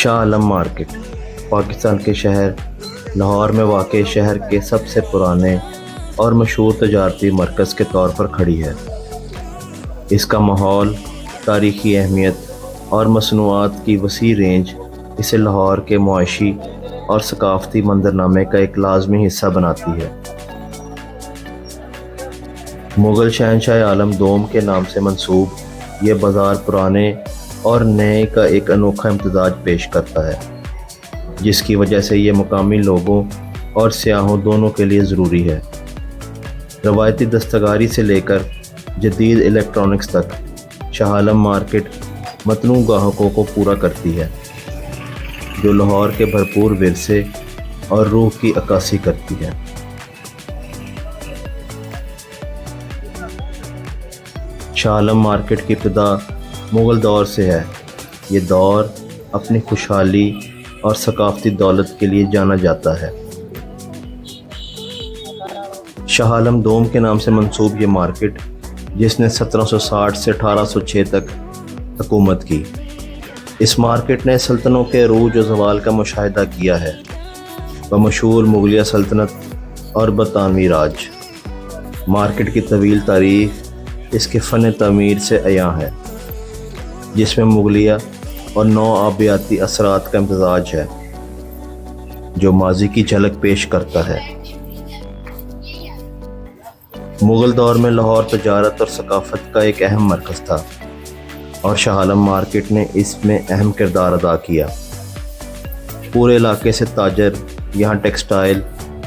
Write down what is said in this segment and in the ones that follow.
Shah Alam market Pakistan کے شہر لاہور میں واقع شہر کے سب سے پرانے اور مشہور تجارتی مرکز کے طور پر کھڑی ہے۔ اس کا ماحول، تاریخی اہمیت اور مصنوعات کی وسیع رینج اسے لاہور کے معاشی اور ثقافتی منظرنامے کا ایک لازمی حصہ بناتی ہے۔ مغل شہنشاہ عالم دوم کے نام سے منسوب یہ بازار پرانے اور نئے کا ایک انوکھا امتزاج پیش کرتا ہے، جس کی وجہ سے یہ مقامی لوگوں اور سیاحوں دونوں کے لیے ضروری ہے۔ روایتی دستکاری سے لے کر جدید الیکٹرانکس تک، شاہ عالم مارکیٹ متنوع گاہکوں کو پورا کرتی ہے، جو لاہور کے بھرپور ورثے اور روح کی عکاسی کرتی ہے۔ شاہ عالم مارکیٹ کی ابتدا مغل دور سے ہے۔ یہ دور اپنی خوشحالی اور ثقافتی دولت کے لیے جانا جاتا ہے۔ شاہ عالم دوم کے نام سے منسوب یہ مارکیٹ، جس نے 1760 سے 1806 تک حکومت کی، اس مارکیٹ نے سلطنتوں کے عروج و زوال کا مشاہدہ کیا ہے، بمشہور مغلیہ سلطنت اور برطانوی راج۔ مارکیٹ کی طویل تاریخ اس کے فن تعمیر سے عیاں ہے، جس میں مغلیہ اور نو آبیاتی اثرات کا امتزاج ہے، جو ماضی کی جھلک پیش کرتا ہے۔ مغل دور میں لاہور تجارت اور ثقافت کا ایک اہم مرکز تھا، اور شاہ عالم مارکیٹ نے اس میں اہم کردار ادا کیا۔ پورے علاقے سے تاجر یہاں ٹیکسٹائل،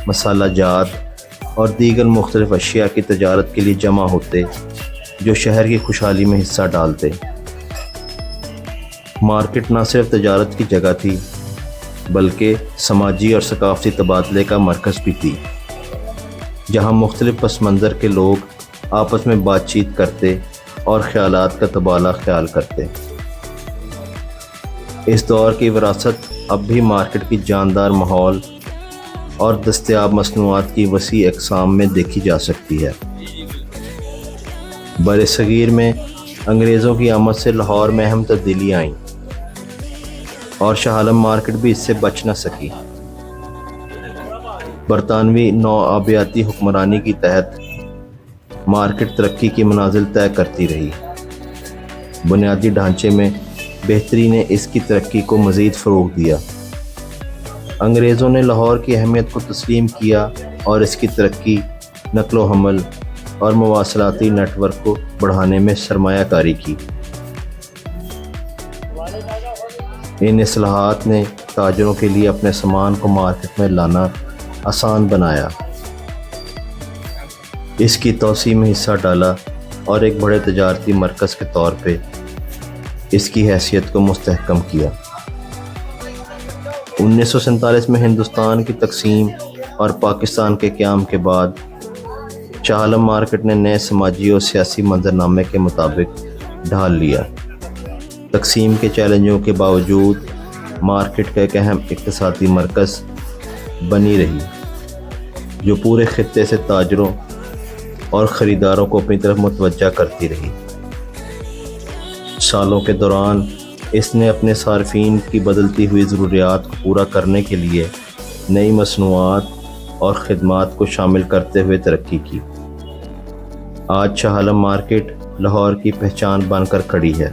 مسالہ جات اور دیگر مختلف اشیاء کی تجارت کے لیے جمع ہوتے، جو شہر کی خوشحالی میں حصہ ڈالتے۔ مارکیٹ نہ صرف تجارت کی جگہ تھی، بلکہ سماجی اور ثقافتی تبادلے کا مرکز بھی تھی، جہاں مختلف پس منظر کے لوگ آپس میں بات چیت کرتے اور خیالات کا تبادلہ خیال کرتے۔ اس دور کی وراثت اب بھی مارکیٹ کی جاندار ماحول اور دستیاب مصنوعات کی وسیع اقسام میں دیکھی جا سکتی ہے۔ برصغیر میں انگریزوں کی آمد سے لاہور میں اہم تبدیلیاں آئیں، اور شاہ عالم مارکیٹ بھی اس سے بچ نہ سکی۔ برطانوی نوآبادیاتی حکمرانی کے تحت مارکیٹ ترقی کی منازل طے کرتی رہی۔ بنیادی ڈھانچے میں بہتری نے اس کی ترقی کو مزید فروغ دیا۔ انگریزوں نے لاہور کی اہمیت کو تسلیم کیا اور اس کی ترقی، نقل و حمل اور مواصلاتی نیٹ ورک کو بڑھانے میں سرمایہ کاری کی۔ ان اصلاحات نے تاجروں کے لیے اپنے سامان کو مارکیٹ میں لانا آسان بنایا، اس کی توسیع میں حصہ ڈالا اور ایک بڑے تجارتی مرکز کے طور پہ اس کی حیثیت کو مستحکم کیا۔ 1947 میں ہندوستان کی تقسیم اور پاکستان کے قیام کے بعد شاہ عالم مارکیٹ نے نئے سماجی اور سیاسی منظرنامے کے مطابق ڈھال لیا۔ تقسیم کے چیلنجوں کے باوجود مارکیٹ کا ایک اہم اقتصادی مرکز بنی رہی، جو پورے خطے سے تاجروں اور خریداروں کو اپنی طرف متوجہ کرتی رہی۔ سالوں کے دوران اس نے اپنے صارفین کی بدلتی ہوئی ضروریات کو پورا کرنے کے لیے نئی مصنوعات اور خدمات کو شامل کرتے ہوئے ترقی کی۔ آج شاہ عالم مارکیٹ لاہور کی پہچان بن کر کھڑی ہے۔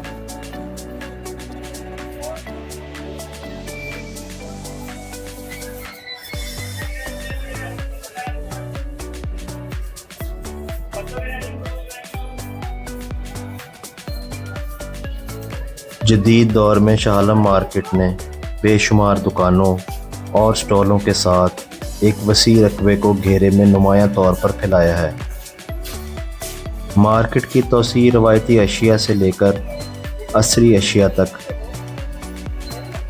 جدید دور میں شاہ عالم مارکیٹ نے بے شمار دکانوں اور سٹالوں کے ساتھ ایک وسیع رقبے کو گھیرے میں نمایاں طور پر پھیلایا ہے۔ مارکیٹ کی توسیع روایتی اشیاء سے لے کر عصری اشیاء تک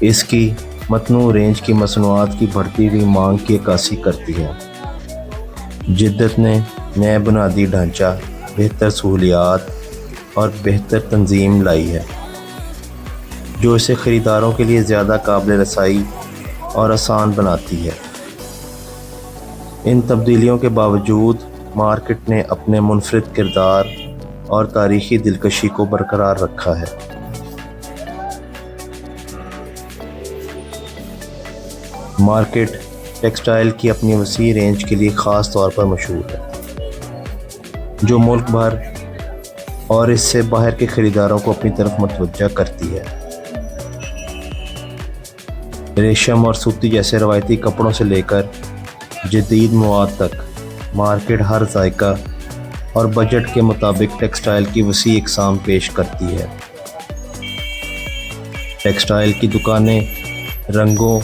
اس کی متنوع رینج کی مصنوعات کی بڑھتی ہوئی مانگ کی عکاسی کرتی ہے۔ جدت نے نئے بنیادی ڈھانچہ، بہتر سہولیات اور بہتر تنظیم لائی ہے، جو اسے خریداروں کے لیے زیادہ قابل رسائی اور آسان بناتی ہے۔ ان تبدیلیوں کے باوجود مارکیٹ نے اپنے منفرد کردار اور تاریخی دلکشی کو برقرار رکھا ہے۔ مارکیٹ ٹیکسٹائل کی اپنی وسیع رینج کے لیے خاص طور پر مشہور ہے، جو ملک بھر اور اس سے باہر کے خریداروں کو اپنی طرف متوجہ کرتی ہے۔ ریشم اور سوتی جیسے روایتی کپڑوں سے لے کر جدید مواد تک، مارکیٹ ہر ذائقہ اور بجٹ کے مطابق ٹیکسٹائل کی وسیع اقسام پیش کرتی ہے۔ ٹیکسٹائل کی دکانیں رنگوں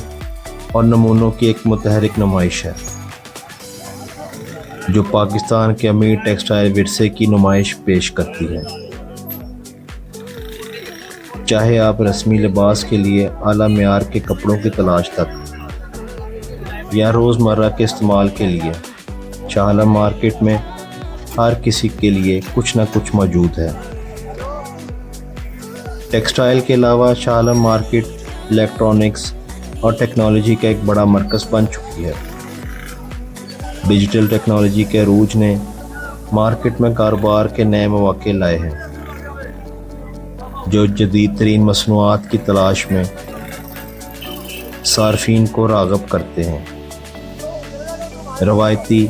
اور نمونوں کی ایک متحرک نمائش ہے، جو پاکستان کے امیر ٹیکسٹائل ورثے کی نمائش پیش کرتی ہے۔ چاہے آپ رسمی لباس کے لیے اعلیٰ معیار کے کپڑوں کی تلاش تک یا روزمرہ کے استعمال کے لیے، شاہ عالم مارکیٹ میں ہر کسی کے لیے کچھ نہ کچھ موجود ہے۔ ٹیکسٹائل کے علاوہ شاہ عالم مارکیٹ الیکٹرانکس اور ٹیکنالوجی کا ایک بڑا مرکز بن چکی ہے۔ ڈیجیٹل ٹیکنالوجی کے عروج نے مارکیٹ میں کاروبار کے نئے مواقع لائے ہیں، جو جدید ترین مصنوعات کی تلاش میں صارفین کو راغب کرتے ہیں۔ روایتی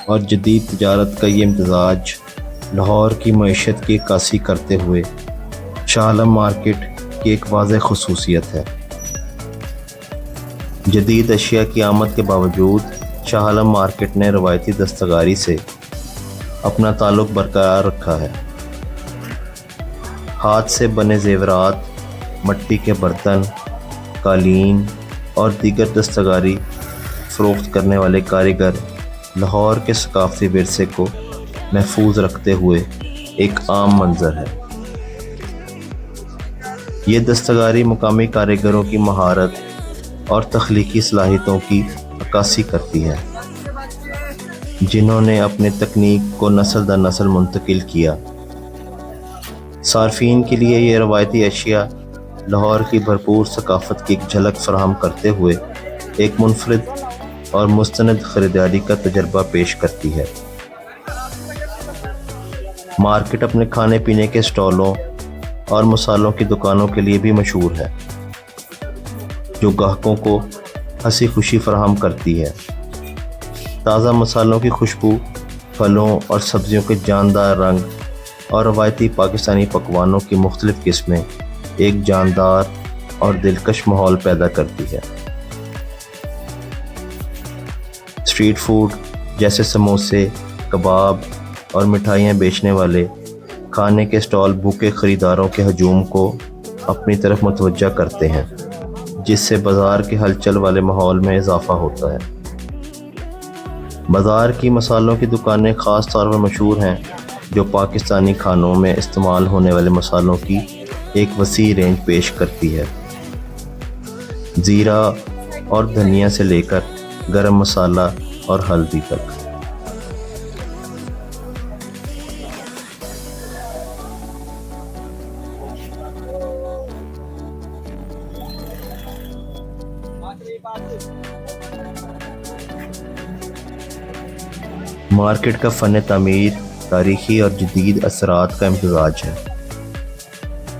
اور جدید تجارت کا یہ امتزاج لاہور کی معیشت کی عکاسی کرتے ہوئے شاہ عالم مارکیٹ کی ایک واضح خصوصیت ہے۔ جدید اشیاء کی آمد کے باوجود شاہ عالم مارکیٹ نے روایتی دستکاری سے اپنا تعلق برقرار رکھا ہے۔ ہاتھ سے بنے زیورات، مٹی کے برتن، قالین اور دیگر دستکاری فروخت کرنے والے کاریگر لاہور کے ثقافتی ورثے کو محفوظ رکھتے ہوئے ایک عام منظر ہے۔ یہ دستکاری مقامی کاریگروں کی مہارت اور تخلیقی صلاحیتوں کی عکاسی کرتی ہے، جنہوں نے اپنے تکنیک کو نسل در نسل منتقل کیا۔ صارفین کے لیے یہ روایتی اشیاء لاہور کی بھرپور ثقافت کی ایک جھلک فراہم کرتے ہوئے ایک منفرد اور مستند خریداری کا تجربہ پیش کرتی ہے۔ مارکیٹ اپنے کھانے پینے کے اسٹالوں اور مسالوں کی دکانوں کے لیے بھی مشہور ہے، جو گاہکوں کو ہنسی خوشی فراہم کرتی ہے۔ تازہ مسالوں کی خوشبو، پھلوں اور سبزیوں کے جاندار رنگ اور روایتی پاکستانی پکوانوں کی مختلف قسمیں ایک جاندار اور دلکش ماحول پیدا کرتی ہے۔ اسٹریٹ فوڈ جیسے سموسے، کباب اور مٹھائیاں بیچنے والے کھانے کے اسٹال بھوکے خریداروں کے ہجوم کو اپنی طرف متوجہ کرتے ہیں، جس سے بازار کے ہلچل والے ماحول میں اضافہ ہوتا ہے۔ بازار کی مصالحوں کی دکانیں خاص طور پر مشہور ہیں، جو پاکستانی کھانوں میں استعمال ہونے والے مصالحوں کی ایک وسیع رینج پیش کرتی ہے، زیرہ اور دھنیا سے لے کر گرم مسالہ اور ہلدی تک۔ مارکیٹ کا فن تعمیر تاریخی اور جدید اثرات کا امتزاج ہے،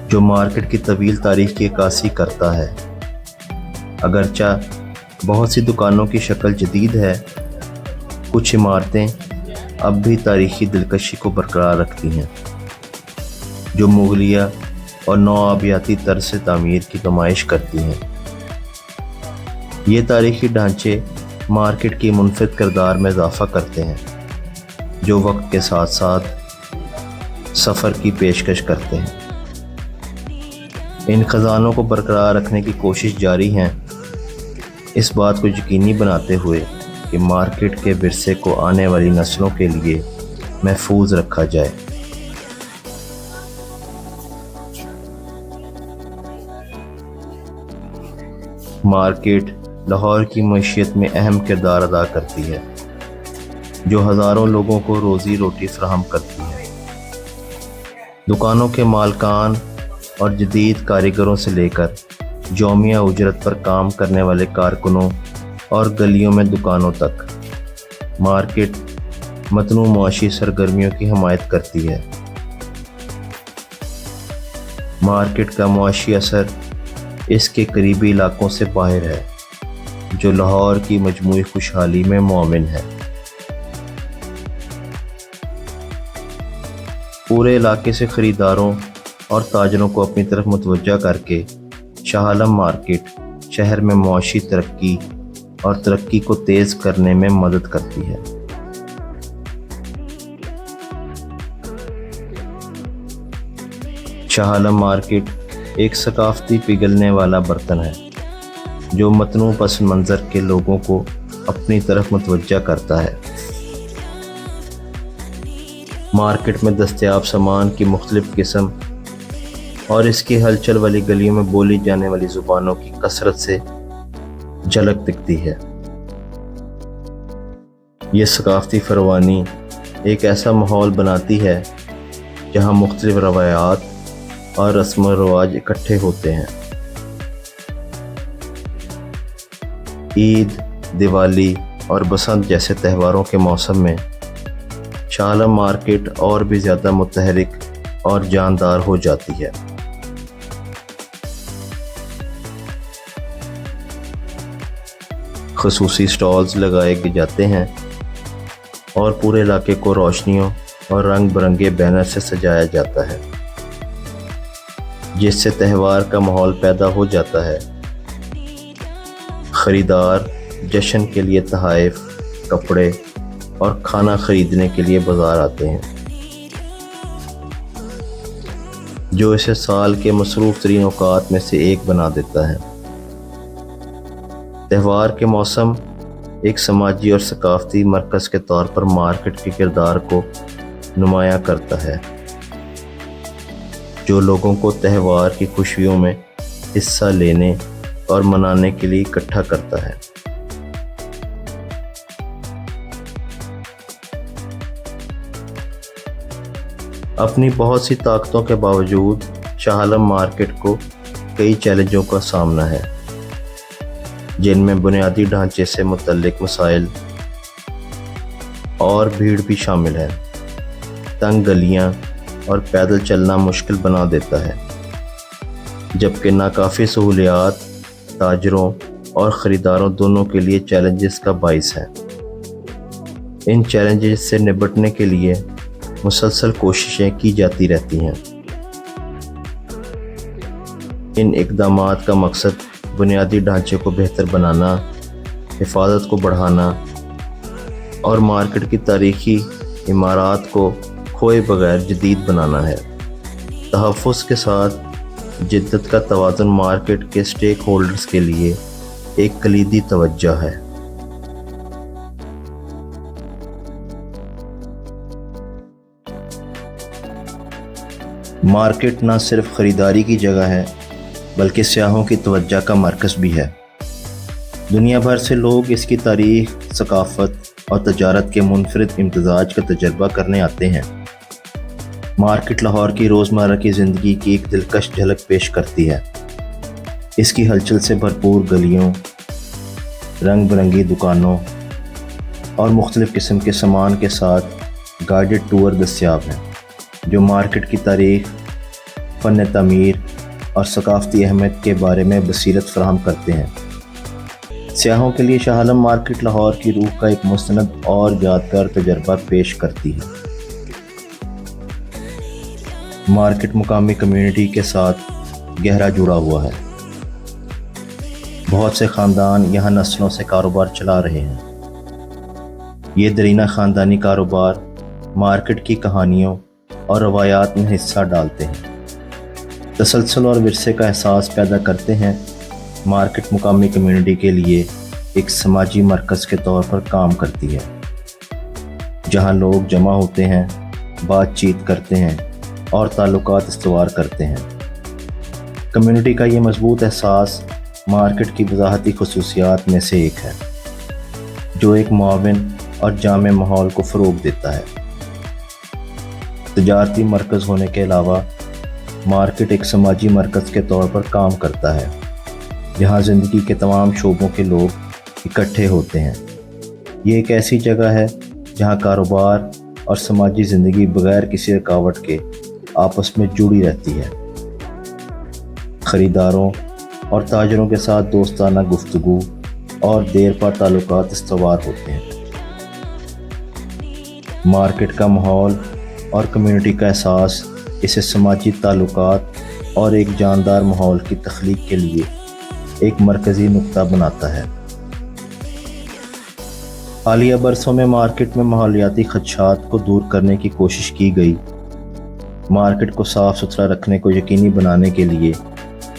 جو مارکیٹ کی طویل تاریخ کی عکاسی کرتا ہے۔ اگرچہ بہت سی دکانوں کی شکل جدید ہے، کچھ عمارتیں اب بھی تاریخی دلکشی کو برقرار رکھتی ہیں، جو مغلیہ اور نوآبادیاتی طرز سے تعمیر کی نمائش کرتی ہیں۔ یہ تاریخی ڈھانچے مارکیٹ کی منفرد کردار میں اضافہ کرتے ہیں، جو وقت کے ساتھ ساتھ سفر کی پیشکش کرتے ہیں۔ ان خزانوں کو برقرار رکھنے کی کوشش جاری ہے، اس بات کو یقینی بناتے ہوئے کہ مارکیٹ کے ورثے کو آنے والی نسلوں کے لیے محفوظ رکھا جائے۔ مارکیٹ لاہور کی معیشت میں اہم کردار ادا کرتی ہے، جو ہزاروں لوگوں کو روزی روٹی فراہم کرتی ہے۔ دکانوں کے مالکان اور جدید کاریگروں سے لے کر یومیہ اجرت پر کام کرنے والے کارکنوں اور گلیوں میں دکانوں تک، مارکیٹ متنوع معاشی سرگرمیوں کی حمایت کرتی ہے۔ مارکیٹ کا معاشی اثر اس کے قریبی علاقوں سے باہر ہے، جو لاہور کی مجموعی خوشحالی میں معاون ہے۔ پورے علاقے سے خریداروں اور تاجروں کو اپنی طرف متوجہ کر کے شاہ عالم مارکیٹ شہر میں معاشی ترقی اور ترقی کو تیز کرنے میں مدد کرتی ہے۔ شاہ عالم مارکیٹ ایک ثقافتی پگھلنے والا برتن ہے جو متنوع پس منظر کے لوگوں کو اپنی طرف متوجہ کرتا ہے۔ مارکیٹ میں دستیاب سامان کی مختلف قسم اور اس کی ہلچل والی گلیوں میں بولی جانے والی زبانوں کی کثرت سے جھلک دکھتی ہے۔ یہ ثقافتی فروانی ایک ایسا ماحول بناتی ہے جہاں مختلف روایات اور رسم و رواج اکٹھے ہوتے ہیں۔ عید، دیوالی اور بسنت جیسے تہواروں کے موسم میں شاہ عالم مارکیٹ اور بھی زیادہ متحرک اور جاندار ہو جاتی ہے۔ خصوصی سٹالز لگائے جاتے ہیں اور پورے علاقے کو روشنیوں اور رنگ برنگے بینر سے سجایا جاتا ہے، جس سے تہوار کا ماحول پیدا ہو جاتا ہے۔ خریدار جشن کے لیے تحائف، کپڑے اور کھانا خریدنے کے لیے بازار آتے ہیں، جو اسے سال کے مصروف ترین اوقات میں سے ایک بنا دیتا ہے۔ تہوار کے موسم ایک سماجی اور ثقافتی مرکز کے طور پر مارکیٹ کے کردار کو نمایاں کرتا ہے، جو لوگوں کو تہوار کی خوشیوں میں حصہ لینے اور منانے کے لیے اکٹھا کرتا ہے۔ اپنی بہت سی طاقتوں کے باوجود شاہ عالم مارکیٹ کو کئی چیلنجوں کا سامنا ہے، جن میں بنیادی ڈھانچے سے متعلق مسائل اور بھیڑ بھی شامل ہے۔ تنگ گلیاں اور پیدل چلنا مشکل بنا دیتا ہے، جبکہ ناکافی سہولیات تاجروں اور خریداروں دونوں کے لیے چیلنجز کا باعث ہے۔ ان چیلنجز سے نمٹنے کے لیے مسلسل کوششیں کی جاتی رہتی ہیں۔ ان اقدامات کا مقصد بنیادی ڈھانچے کو بہتر بنانا، حفاظت کو بڑھانا اور مارکیٹ کی تاریخی عمارات کو کھوئے بغیر جدید بنانا ہے۔ تحفظ کے ساتھ جدت کا توازن مارکیٹ کے سٹیک ہولڈرز کے لیے ایک کلیدی توجہ ہے۔ مارکیٹ نہ صرف خریداری کی جگہ ہے بلکہ سیاحوں کی توجہ کا مرکز بھی ہے۔ دنیا بھر سے لوگ اس کی تاریخ، ثقافت اور تجارت کے منفرد امتزاج کا تجربہ کرنے آتے ہیں۔ مارکیٹ لاہور کی روزمرہ کی زندگی کی ایک دلکش جھلک پیش کرتی ہے۔ اس کی ہلچل سے بھرپور گلیوں، رنگ برنگی دکانوں اور مختلف قسم کے سامان کے ساتھ گائیڈڈ ٹور دستیاب ہیں، جو مارکیٹ کی تاریخ، فن تعمیر اور ثقافتی اہمیت کے بارے میں بصیرت فراہم کرتے ہیں۔ سیاحوں کے لیے شاہ عالم مارکیٹ لاہور کی روح کا ایک مستند اور یادگار تجربہ پیش کرتی ہے۔ مارکیٹ مقامی کمیونٹی کے ساتھ گہرا جڑا ہوا ہے۔ بہت سے خاندان یہاں نسلوں سے کاروبار چلا رہے ہیں۔ یہ درینہ خاندانی کاروبار مارکیٹ کی کہانیوں اور روایات میں حصہ ڈالتے ہیں، تسلسل اور ورثے کا احساس پیدا کرتے ہیں۔ مارکیٹ مقامی کمیونٹی کے لیے ایک سماجی مرکز کے طور پر کام کرتی ہے، جہاں لوگ جمع ہوتے ہیں، بات چیت کرتے ہیں اور تعلقات استوار کرتے ہیں۔ کمیونٹی کا یہ مضبوط احساس مارکیٹ کی وضاحتی خصوصیات میں سے ایک ہے، جو ایک معاون اور جامع ماحول کو فروغ دیتا ہے۔ تجارتی مرکز ہونے کے علاوہ مارکیٹ ایک سماجی مرکز کے طور پر کام کرتا ہے، جہاں زندگی کے تمام شعبوں کے لوگ اکٹھے ہوتے ہیں۔ یہ ایک ایسی جگہ ہے جہاں کاروبار اور سماجی زندگی بغیر کسی رکاوٹ کے آپس میں جڑی رہتی ہے۔ خریداروں اور تاجروں کے ساتھ دوستانہ گفتگو، اور دیر پا تعلقات استوار ہوتے ہیں۔ مارکیٹ کا ماحول اور کمیونٹی کا احساس اسے سماجی تعلقات اور ایک جاندار ماحول کی تخلیق کے لیے ایک مرکزی نقطہ بناتا ہے۔ حالیہ برسوں میں مارکیٹ میں ماحولیاتی خدشات کو دور کرنے کی کوشش کی گئی۔ مارکیٹ کو صاف ستھرا رکھنے کو یقینی بنانے کے لیے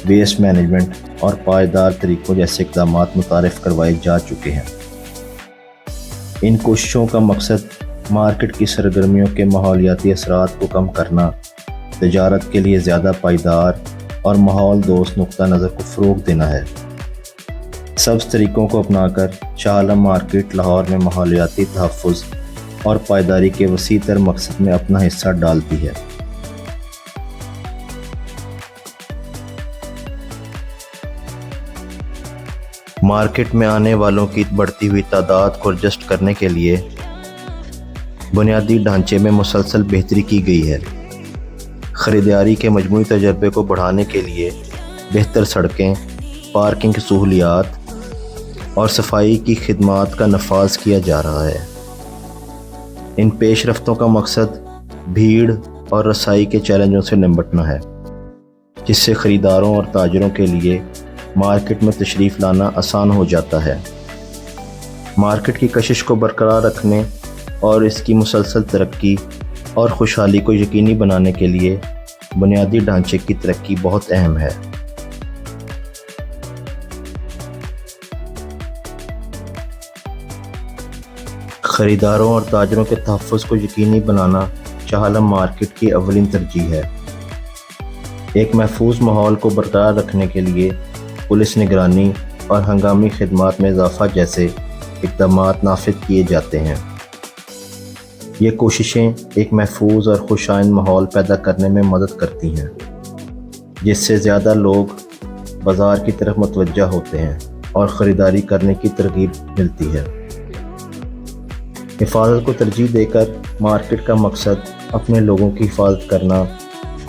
ویسٹ مینجمنٹ اور پائیدار طریقوں جیسے اقدامات متعارف کروائے جا چکے ہیں۔ ان کوششوں کا مقصد مارکیٹ کی سرگرمیوں کے ماحولیاتی اثرات کو کم کرنا، تجارت کے لیے زیادہ پائیدار اور ماحول دوست نقطہ نظر کو فروغ دینا ہے۔ سبز طریقوں کو اپنا کر شاہ عالم مارکیٹ لاہور میں ماحولیاتی تحفظ اور پائیداری کے وسیع تر مقصد میں اپنا حصہ ڈالتی ہے۔ مارکیٹ میں آنے والوں کی بڑھتی ہوئی تعداد کو ایڈجسٹ کرنے کے لیے بنیادی ڈھانچے میں مسلسل بہتری کی گئی ہے۔ خریداری کے مجموعی تجربے کو بڑھانے کے لیے بہتر سڑکیں، پارکنگ کی سہولیات اور صفائی کی خدمات کا نفاذ کیا جا رہا ہے۔ ان پیش رفتوں کا مقصد بھیڑ اور رسائی کے چیلنجوں سے نمٹنا ہے، جس سے خریداروں اور تاجروں کے لیے مارکیٹ میں تشریف لانا آسان ہو جاتا ہے۔ مارکیٹ کی کشش کو برقرار رکھنے اور اس کی مسلسل ترقی اور خوشحالی کو یقینی بنانے کے لیے بنیادی ڈھانچے کی ترقی بہت اہم ہے۔ خریداروں اور تاجروں کے تحفظ کو یقینی بنانا شاہ عالم مارکیٹ کی اولین ترجیح ہے۔ ایک محفوظ ماحول کو برقرار رکھنے کے لیے پولیس نگرانی اور ہنگامی خدمات میں اضافہ جیسے اقدامات نافذ کیے جاتے ہیں۔ یہ کوششیں ایک محفوظ اور خوش آئند ماحول پیدا کرنے میں مدد کرتی ہیں، جس سے زیادہ لوگ بازار کی طرف متوجہ ہوتے ہیں اور خریداری کرنے کی ترغیب ملتی ہے۔ حفاظت کو ترجیح دے کر مارکیٹ کا مقصد اپنے لوگوں کی حفاظت کرنا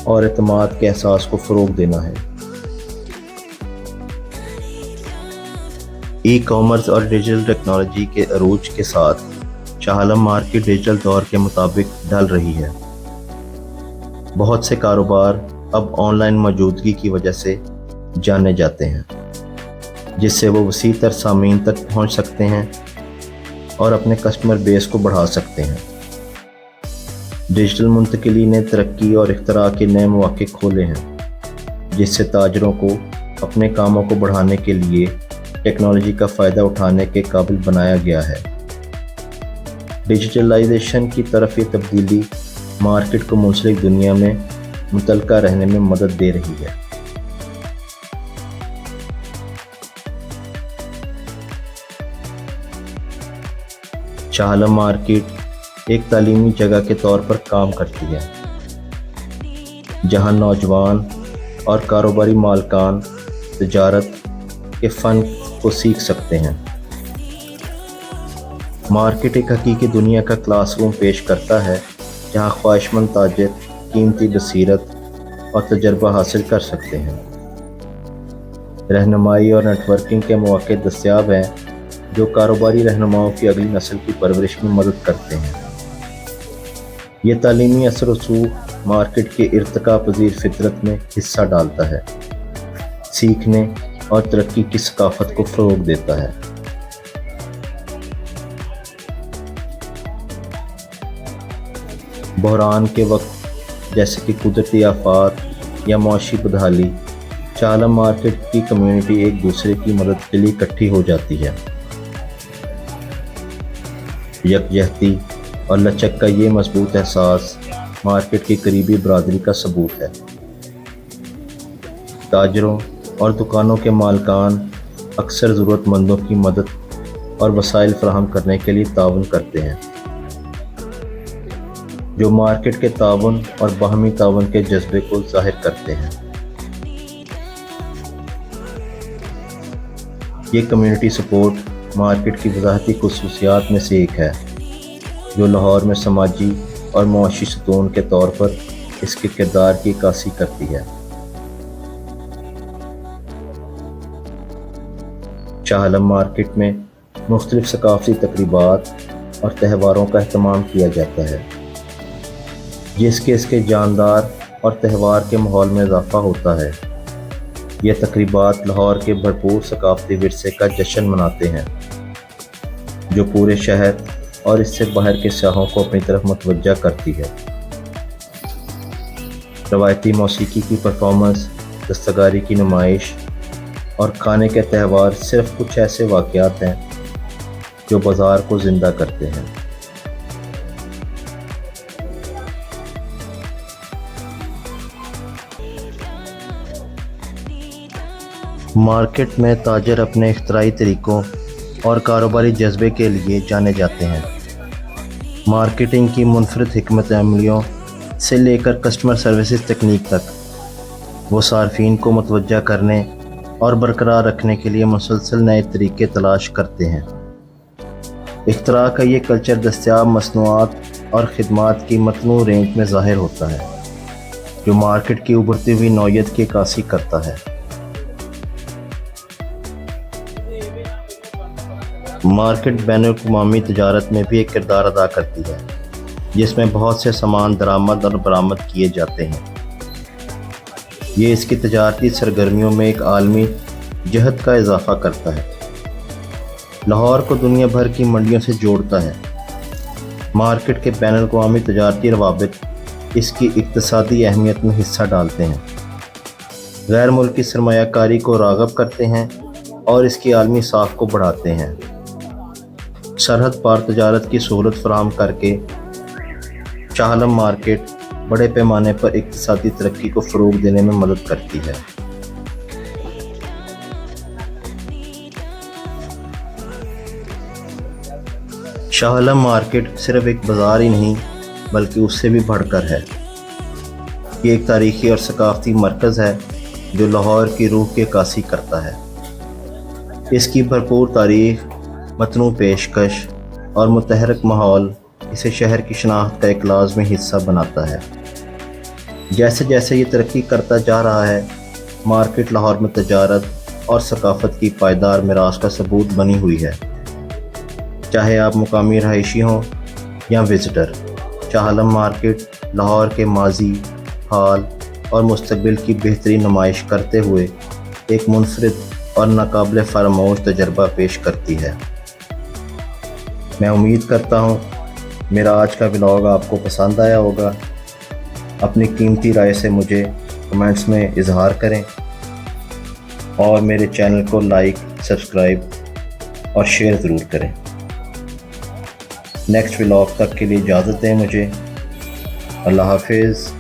اور اعتماد کے احساس کو فروغ دینا ہے۔ ای کامرس اور ڈیجیٹل ٹیکنالوجی کے عروج کے ساتھ شاہ عالم مارکیٹ ڈیجیٹل دور کے مطابق ڈھل رہی ہے۔ بہت سے کاروبار اب آن لائن موجودگی کی وجہ سے جانے جاتے ہیں، جس سے وہ وسیع تر سامعین تک پہنچ سکتے ہیں اور اپنے کسٹمر بیس کو بڑھا سکتے ہیں۔ ڈیجیٹل منتقلی نے ترقی اور اختراع کے نئے مواقع کھولے ہیں، جس سے تاجروں کو اپنے کاموں کو بڑھانے کے لیے ٹیکنالوجی کا فائدہ اٹھانے کے قابل بنایا گیا ہے۔ ڈیجیٹلائزیشن کی طرف یہ تبدیلی مارکیٹ کو منسلک دنیا میں متعلقہ رہنے میں مدد دے رہی ہے۔ شاہ عالم مارکیٹ ایک تعلیمی جگہ کے طور پر کام کرتی ہے، جہاں نوجوان اور کاروباری مالکان تجارت کے فن کو سیکھ سکتے ہیں۔ مارکیٹ ایک حقیقی دنیا کا کلاس روم پیش کرتا ہے، جہاں خواہشمند تاجر قیمتی بصیرت اور تجربہ حاصل کر سکتے ہیں۔ رہنمائی اور نیٹ ورکنگ کے مواقع دستیاب ہیں، جو کاروباری رہنماؤں کی اگلی نسل کی پرورش میں مدد کرتے ہیں۔ یہ تعلیمی اثر و رسوخ مارکیٹ کے ارتقاء پذیر فطرت میں حصہ ڈالتا ہے، سیکھنے اور ترقی کی ثقافت کو فروغ دیتا ہے۔ بحران کے وقت جیسے کہ قدرتی آفات یا معاشی بدحالی، شاہ عالم مارکیٹ کی کمیونٹی ایک دوسرے کی مدد کے لیے اکٹھی ہو جاتی ہے۔ یکجہتی اور لچک کا یہ مضبوط احساس مارکیٹ کی قریبی برادری کا ثبوت ہے۔ تاجروں اور دکانوں کے مالکان اکثر ضرورت مندوں کی مدد اور وسائل فراہم کرنے کے لیے تعاون کرتے ہیں، جو مارکیٹ کے تعاون اور باہمی تعاون کے جذبے کو ظاہر کرتے ہیں۔ یہ کمیونٹی سپورٹ مارکیٹ کی وضاحتی خصوصیات میں سے ایک ہے، جو لاہور میں سماجی اور معاشی ستون کے طور پر اس کے کردار کی عکاسی کرتی ہے۔ شاہ عالم مارکیٹ میں مختلف ثقافتی تقریبات اور تہواروں کا اہتمام کیا جاتا ہے، جس کے اس کے جاندار اور تہوار کے ماحول میں اضافہ ہوتا ہے۔ یہ تقریبات لاہور کے بھرپور ثقافتی ورثے کا جشن مناتے ہیں، جو پورے شہر اور اس سے باہر کے سیاحوں کو اپنی طرف متوجہ کرتی ہے۔ روایتی موسیقی کی پرفارمنس، دستکاری کی نمائش اور کھانے کے تہوار صرف کچھ ایسے واقعات ہیں جو بازار کو زندہ کرتے ہیں۔ مارکیٹ میں تاجر اپنے اختراعی طریقوں اور کاروباری جذبے کے لیے جانے جاتے ہیں۔ مارکیٹنگ کی منفرد حکمت عملیوں سے لے کر کسٹمر سروسز تکنیک تک، وہ صارفین کو متوجہ کرنے اور برقرار رکھنے کے لیے مسلسل نئے طریقے تلاش کرتے ہیں۔ اختراع کا یہ کلچر دستیاب مصنوعات اور خدمات کی متنوع رینج میں ظاہر ہوتا ہے، جو مارکیٹ کی ابھرتی ہوئی نوعیت کی عکاسی کرتا ہے۔ مارکیٹ بین الاقوامی تجارت میں بھی ایک کردار ادا کرتی ہے، جس میں بہت سے سامان درآمد اور برآمد کیے جاتے ہیں۔ یہ اس کی تجارتی سرگرمیوں میں ایک عالمی جہت کا اضافہ کرتا ہے، لاہور کو دنیا بھر کی منڈیوں سے جوڑتا ہے۔ مارکیٹ کے بین الاقوامی تجارتی روابط اس کی اقتصادی اہمیت میں حصہ ڈالتے ہیں، غیر ملکی سرمایہ کاری کو راغب کرتے ہیں اور اس کی عالمی ساکھ کو بڑھاتے ہیں۔ سرحد پار تجارت کی سہولت فراہم کر کے شاہ عالم مارکیٹ بڑے پیمانے پر اقتصادی ترقی کو فروغ دینے میں مدد کرتی ہے۔ شاہ عالم مارکیٹ صرف ایک بازار ہی نہیں بلکہ اس سے بھی بڑھ کر ہے۔ یہ ایک تاریخی اور ثقافتی مرکز ہے جو لاہور کی روح کی عکاسی کرتا ہے۔ اس کی بھرپور تاریخ، متنوع پیشکش اور متحرک ماحول اسے شہر کی شناخت کا ایک لازمی حصہ بناتا ہے۔ جیسے جیسے یہ ترقی کرتا جا رہا ہے، مارکیٹ لاہور میں تجارت اور ثقافت کی پائیدار میراث کا ثبوت بنی ہوئی ہے۔ چاہے آپ مقامی رہائشی ہوں یا وزٹر، شاہ عالم مارکیٹ لاہور کے ماضی، حال اور مستقبل کی بہترین نمائش کرتے ہوئے ایک منفرد اور ناقابل فراموش تجربہ پیش کرتی ہے۔ میں امید کرتا ہوں میرا آج کا ولاگ آپ کو پسند آیا ہوگا۔ اپنی قیمتی رائے سے مجھے کمنٹس میں اظہار کریں اور میرے چینل کو لائک، سبسکرائب اور شیئر ضرور کریں۔ نیکسٹ ولاگ تک کے لیے اجازت دیں مجھے۔ اللہ حافظ۔